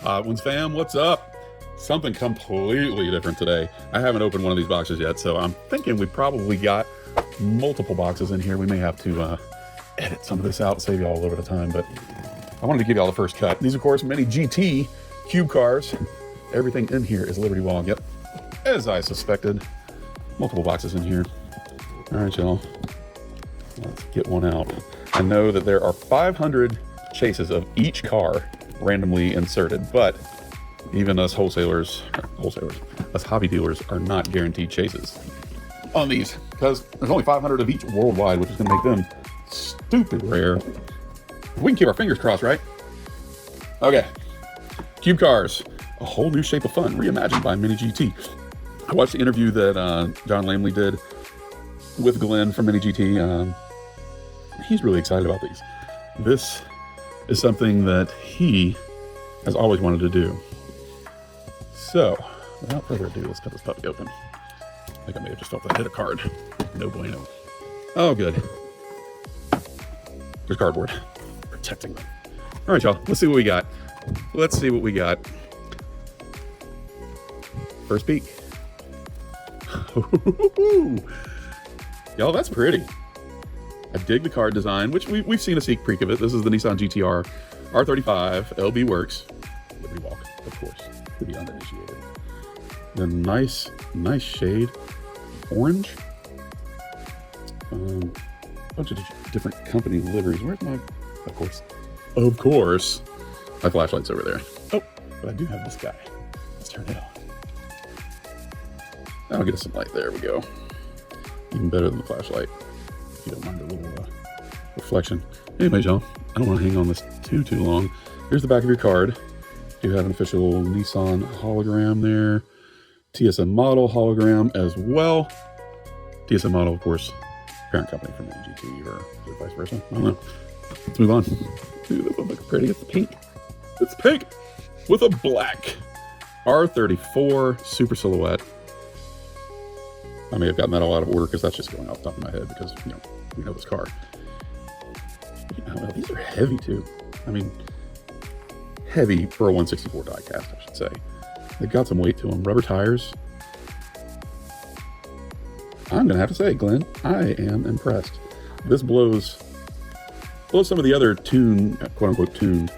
Hot Ones fam, what's up? Something completely different today. I haven't opened one of these boxes yet, so I'm thinking we probably got multiple boxes in here. We may have to edit some of this out, save you all a little bit of time, but I wanted to give you all the first cut. These, of course, mini GT cube cars. Everything in here is Liberty Walk. Yep, as I suspected. Multiple boxes in here. All right, y'all. Let's get one out. I know that there are 500 chases of each car randomly inserted, but even us wholesalers, us hobby dealers are not guaranteed chases on these because there's only 500 of each worldwide, which is going to make them stupid rare. We can keep our fingers crossed, right? Okay, cube cars, a whole new shape of fun, reimagined by Mini GT. I watched the interview that John Lamley did with Glenn from Mini GT. He's really excited about these. This is something that he has always wanted to do. So, without further ado, let's cut this puppy open. I think I may have just felt that hit a card. No bueno. Oh, good. There's cardboard protecting them. All right, y'all. Let's see what we got. Let's see what we got. First peek. Y'all, that's pretty. I dig the card design, which we've seen a sneak peek of it. This is the Nissan GTR R35 LB Works. Liberty Walk, of course, to the uninitiated. The nice shade. Orange. Bunch of different company liveries. Where's my, of course, my flashlight's over there. Oh, but I do have this guy. Let's turn it on. That'll get us some light. There we go. Even better than the flashlight. If you don't mind a little reflection. Anyways, y'all, I don't want to hang on this too long. Here's the back of your card. You have an official Nissan hologram there. TSM model hologram as well. TSM model, of course, parent company for Mini GT, or is it vice versa? I don't know. Let's move on. Dude, this one looks pretty. It's pink. It's pink with a black R34 Super Silhouette. I may have gotten that all out of order because that's just going off the top of my head because, you know, we know this car. Well, these are heavy too. I mean, heavy for a 164 diecast, I should say. They've got some weight to them. Rubber tires. I'm going to have to say, Glenn, I am impressed. This blows some of the other quote unquote tuned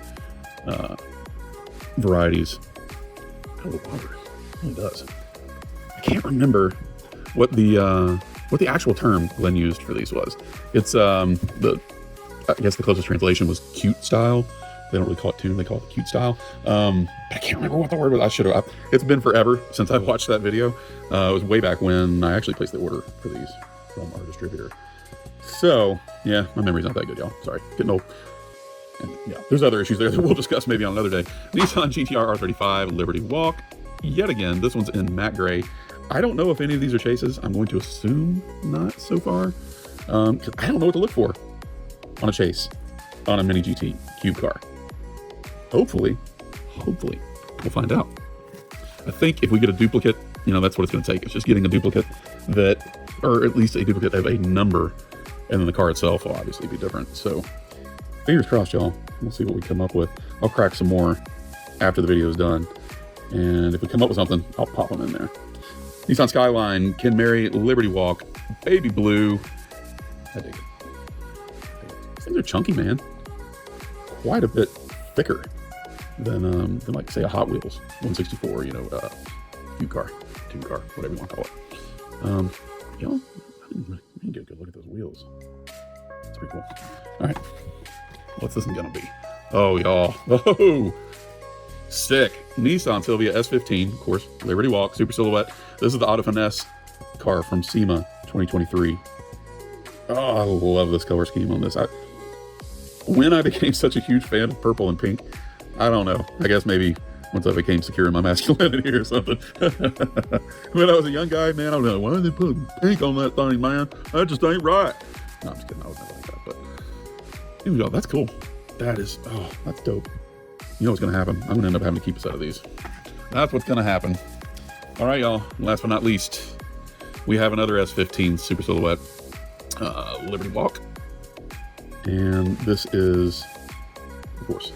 varieties out of the water. It really does. I can't remember what the actual term Glenn used for these was. It's I guess the closest translation was cute style. They don't really call it tune, they call it the cute style. I can't remember what the word was. I should have. It's been forever since I watched that video. It was way back when I actually placed the order for these from our distributor. So yeah, my memory's not that good, y'all. Sorry, getting old. And yeah, there's other issues there that we'll discuss maybe on another day. Nissan GTR R35 Liberty Walk. Yet again, this one's in matte gray. I don't know if any of these are chases. I'm going to assume not so far. Because I don't know what to look for on a chase on a Mini GT cube car. Hopefully, we'll find out. I think if we get a duplicate, you know, that's what it's going to take. It's just getting a duplicate that, or at least a duplicate of a number, and then the car itself will obviously be different. So, fingers crossed, y'all. We'll see what we come up with. I'll crack some more after the video is done. And if we come up with something, I'll pop them in there. Nissan Skyline, Kenmeri, Liberty Walk, baby blue. I dig it. These things are chunky, man. Quite a bit thicker than like, say, a Hot Wheels 164, you know, cube car, tune car, whatever you want to call it. You know, I didn't get a good look at those wheels. It's pretty cool. All right, what's this one gonna be? Oh, y'all. Oh, sick. Nissan Silvia S15, of course, Liberty Walk, Super Silhouette. This is the Auto Finesse car from SEMA 2023. Oh, I love this color scheme on this. When I became such a huge fan of purple and pink, I don't know. I guess maybe once I became secure in my masculinity or something. When I was a young guy, man, I was like, why are they putting pink on that thing, man? That just ain't right. No, I'm just kidding. I was never like that. But here we go. That's cool. That is, oh, that's dope. You know what's going to happen? I'm going to end up having to keep a set of these. That's what's going to happen. All right, y'all. Last but not least, we have another S15 Super Silhouette Liberty Walk. And this is, of course,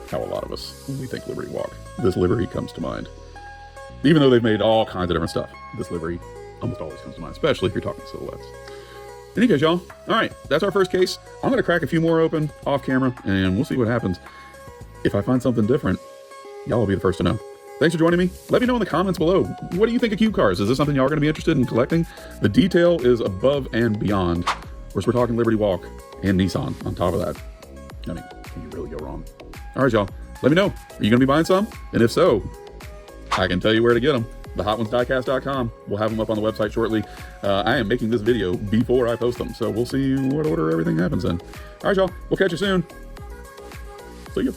how a lot of us, when we think Liberty Walk, this livery comes to mind. Even though they've made all kinds of different stuff, this livery almost always comes to mind, especially if you're talking silhouettes. In any case, y'all, all right, that's our first case. I'm going to crack a few more open off camera, and we'll see what happens. If I find something different, y'all will be the first to know. Thanks for joining me. Let me know in the comments below. What do you think of cube cars? Is this something y'all are going to be interested in collecting? The detail is above and beyond. Of course, we're talking Liberty Walk and Nissan on top of that. I mean, can you really go wrong? All right, y'all, let me know. Are you going to be buying some? And if so, I can tell you where to get them. TheHotOnesDiecast.com. We'll have them up on the website shortly. I am making this video before I post them, so we'll see what order everything happens in. All right, y'all, we'll catch you soon. See you.